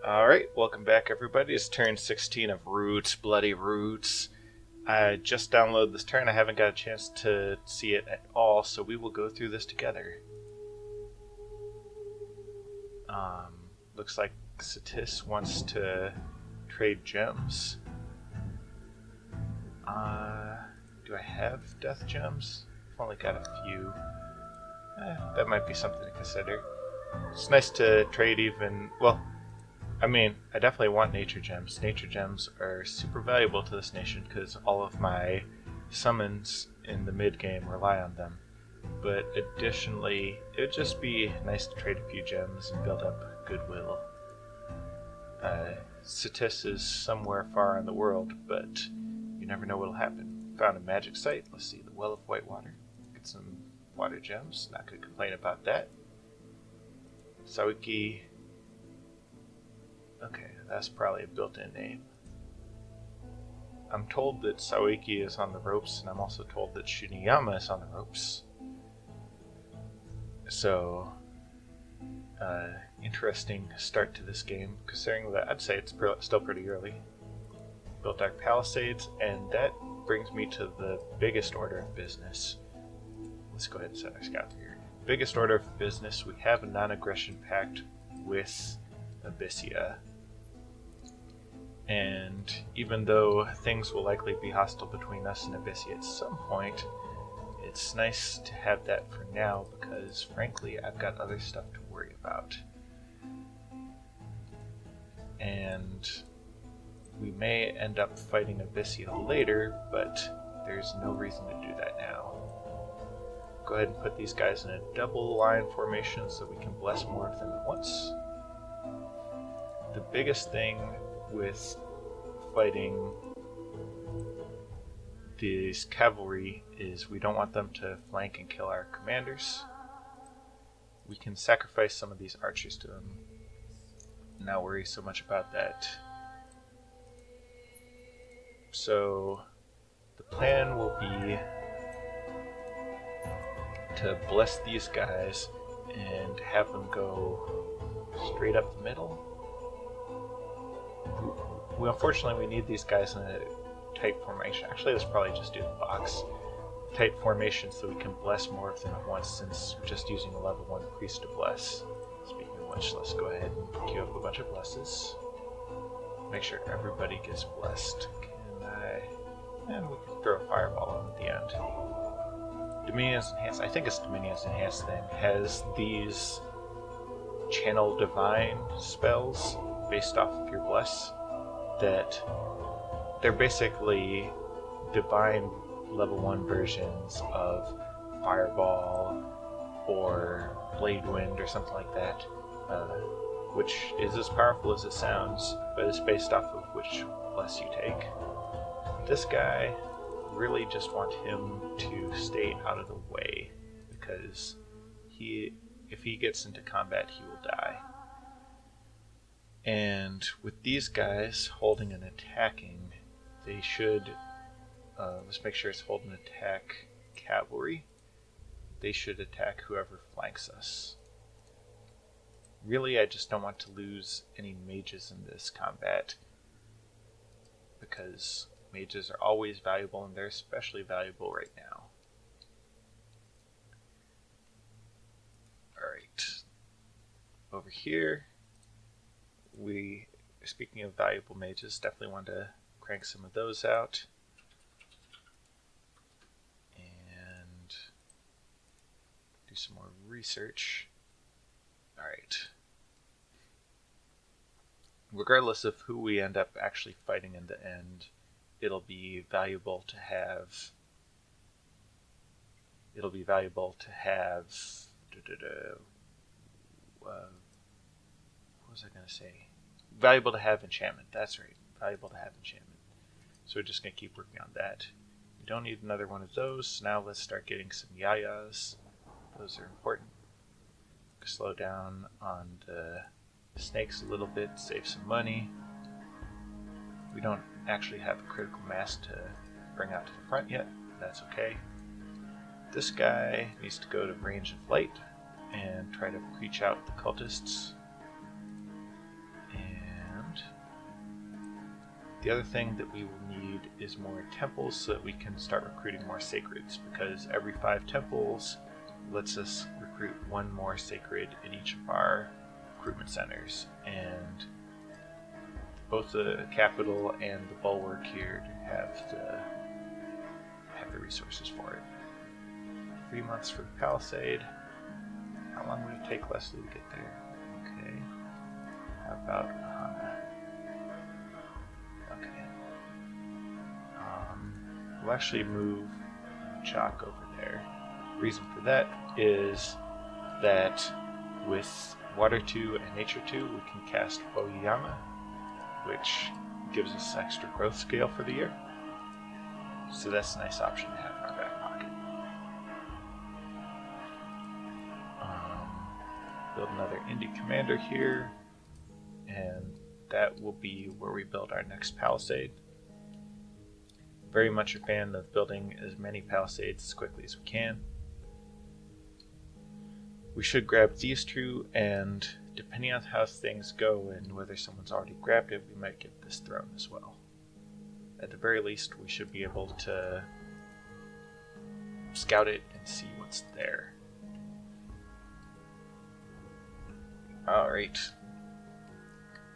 Alright, welcome back everybody. It's turn 16 of Roots, Bloody Roots. I just downloaded this turn. I haven't got a chance to see it at all, so we will go through this together. Looks like Satis wants to trade gems. Do I have death gems? I've only got a few. That might be something to consider. It's nice to trade even, well, I definitely want nature gems. Nature gems are super valuable to this nation because all of my summons in the mid game rely on them. But additionally, it would just be nice to trade a few gems and build up goodwill. Satis is somewhere far in the world, but you never know what'll happen. Found a magic site. Let's see, the Well of White Water. Get some water gems. Not gonna complain about that. Sawiki. Okay, that's probably a built-in name. I'm told that Sawiki is on the ropes, and I'm also told that Shiniyama is on the ropes. So, interesting start to this game, considering that I'd say it's still pretty early. Built Dark Palisades, and that brings me to the biggest order of business. Let's go ahead and set our scout here. Biggest order of business, we have a non-aggression pact with Abyssia. And even though things will likely be hostile between us and Abyssia at some point, it's nice to have that for now because, frankly, I've got other stuff to worry about. And we may end up fighting Abyssia later, but there's no reason to do that now. Go ahead and put these guys in a double line formation so we can bless more of them at once. The biggest thing with fighting these cavalry is we don't want them to flank and kill our commanders. We can sacrifice some of these archers to them. Not worry so much about that. So the plan will be to bless these guys and have them go straight up the middle. Unfortunately, we need these guys in a tight formation. Actually, let's probably just do the box. Tight formation so we can bless more of them at once, since we're just using a level 1 priest to bless. Speaking of which, let's go ahead and queue up a bunch of blesses. Make sure everybody gets blessed. And we can throw a fireball in at the end. Dominion's Enhanced, I think it's Dominion's Enhanced thing, has these Channel Divine spells based off of your bless. That they're basically divine level 1 versions of Fireball or Blade Wind or something like that, which is as powerful as it sounds, but it's based off of which bless you take. This guy, really just want him to stay out of the way, because if he gets into combat, he will die. And with these guys holding and attacking, they should, let's make sure it's hold and attack cavalry. They should attack whoever flanks us. Really, I just don't want to lose any mages in this combat, because mages are always valuable, and they're especially valuable right now. Alright. Over here, speaking of valuable mages, definitely want to crank some of those out. And do some more research. Alright. Regardless of who we end up actually fighting in the end, it'll be valuable to have what was I going to say? Valuable to have enchantment. That's right. Valuable to have enchantment. So we're just going to keep working on that. We don't need another one of those. So now let's start getting some yayas. Those are important. Slow down on the snakes a little bit. Save some money. We don't actually have a critical mass to bring out to the front yet. That's okay. This guy needs to go to range and flight and try to reach out the cultists. And The other thing that we will need is more temples so that we can start recruiting more sacreds, because every 5 temples lets us recruit 1 more sacred in each of our recruitment centers, and both the capital and the bulwark here have the resources for it. 3 months for the palisade. How long would it take Leslie to get there? Okay. How about okay. We'll actually move Chalk over there. The reason for that is that with Water 2 and Nature 2, we can cast Oyama, which gives us extra growth scale for the year. So that's a nice option to have in our back pocket. Build another indie commander here, and that will be where we build our next palisade. Very much a fan of building as many palisades as quickly as we can. We should grab these 2, and depending on how things go and whether someone's already grabbed it, we might get this throne as well. At the very least, we should be able to scout it and see what's there. Alright.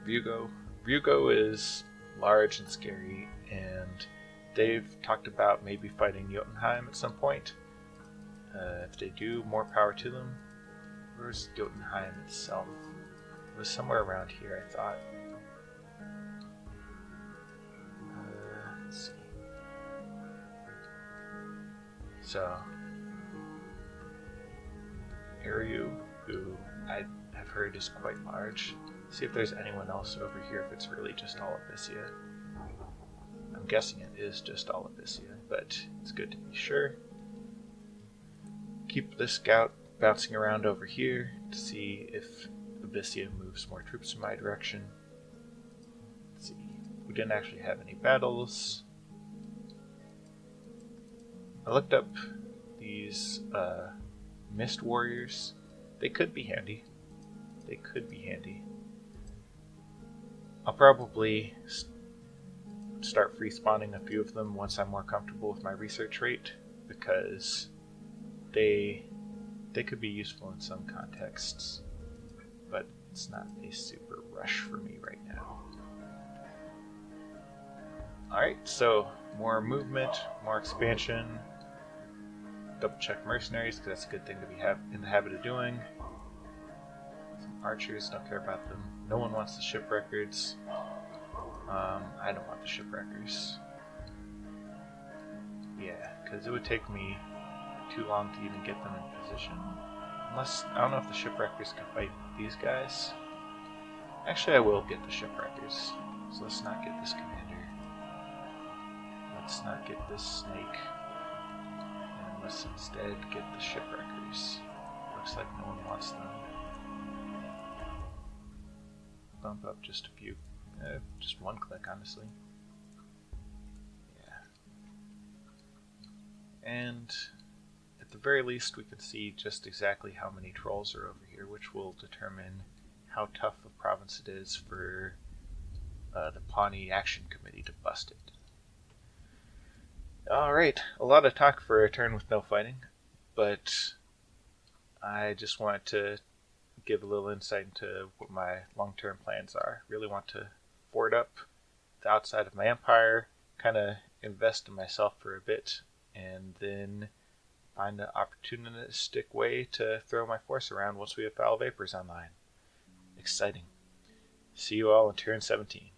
Ryugo is large and scary, and they've talked about maybe fighting Jotunheim at some point. If they do, more power to them. Where's Jotunheim itself? It was somewhere around here, I thought. Let's see. So, Ariu, who I have heard is quite large. See if there's anyone else over here, if it's really just all Abyssia. I'm guessing it is just all Abyssia, but it's good to be sure. Keep the scout bouncing around over here to see if Abyssia moves more troops in my direction. Let's see. We didn't actually have any battles. I looked up these Mist Warriors. They could be handy. I'll probably start free spawning a few of them once I'm more comfortable with my research rate, because they could be useful in some contexts, but it's not a super rush for me right now. Alright, so more movement, more expansion. Double check mercenaries, because that's a good thing to be in the habit of doing. Some archers, don't care about them. No one wants the shipwreckers. I don't want the shipwreckers. Yeah, because it would take me too long to even get them in position. Unless, I don't know if the shipwreckers can fight these guys. Actually, I will get the shipwreckers. So let's not get this commander. Let's not get this snake. And let's instead get the shipwreckers. Looks like no one wants them. Bump up just a few. Just 1 click, honestly. Yeah. And at the very least, we can see just exactly how many trolls are over here, which will determine how tough a province it is for the Pawnee Action Committee to bust it. Alright, a lot of talk for a turn with no fighting, but I just wanted to give a little insight into what my long-term plans are. Really want to fort up the outside of my empire, kind of invest in myself for a bit, and then find an opportunistic way to throw my force around once we have Foul Vapors online. Exciting. See you all in turn 17.